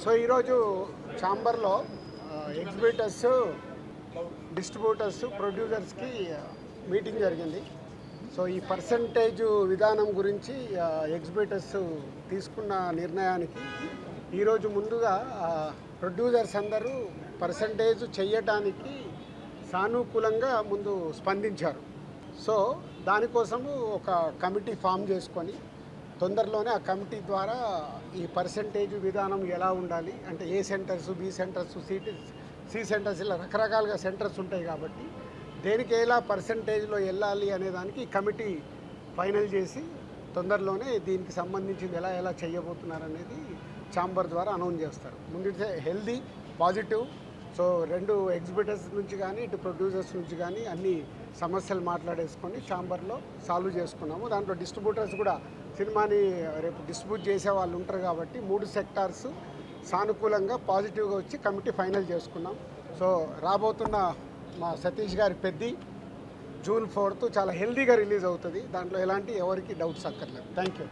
So ఈరోజు ఛాంబర్లో exhibitors, distributors, ప్రొడ్యూసర్స్కి meeting జరిగింది. సో ఈ పర్సంటేజ్ విధానం గురించి ఎగ్జిబిటర్స్ తీసుకున్న నిర్ణయానికి ఈరోజు ముందుగా ప్రొడ్యూసర్స్ అందరూ పర్సంటేజ్ చేయటానికి సానుకూలంగా ముందు స్పందించారు. సో దానికోసము ఒక కమిటీ ఫామ్ చేసుకొని తొందరలోనే ఆ కమిటీ ద్వారా ఈ పర్సంటేజ్ విధానం ఎలా ఉండాలి అంటే A centres, B centres, C centres, ఇలా రకరకాలుగా సెంటర్స్ ఉంటాయి కాబట్టి దేనికి ఎలా పర్సంటేజ్లో వెళ్ళాలి అనేదానికి ఈ కమిటీ ఫైనల్ చేసి తొందరలోనే దీనికి సంబంధించింది ఎలా చేయబోతున్నారు అనేది ఛాంబర్ ద్వారా అనౌన్స్ చేస్తారు. ముందు హెల్దీ, పాజిటివ్. సో రెండు ఎగ్జిబిటర్స్ నుంచి కానీ ఇటు ప్రొడ్యూసర్స్ నుంచి కానీ అన్ని సమస్యలు మాట్లాడేసుకొని ఛాంబర్లో సాల్వ్ చేసుకున్నాము. దాంట్లో డిస్ట్రిబ్యూటర్స్ కూడా సినిమాని రేపు డిస్ట్రిబ్యూట్ చేసే వాళ్ళు ఉంటారు కాబట్టి 3 సెక్టార్స్ సానుకూలంగా పాజిటివ్గా వచ్చి కమిటీ ఫైనల్ చేసుకున్నాం. సో రాబోతున్న మా సతీష్ గారి పెద్ది జూన్ 4th చాలా హెల్దీగా రిలీజ్ అవుతుంది. దాంట్లో ఎవరికి డౌట్స్ అక్కర్లేదు. Thank you.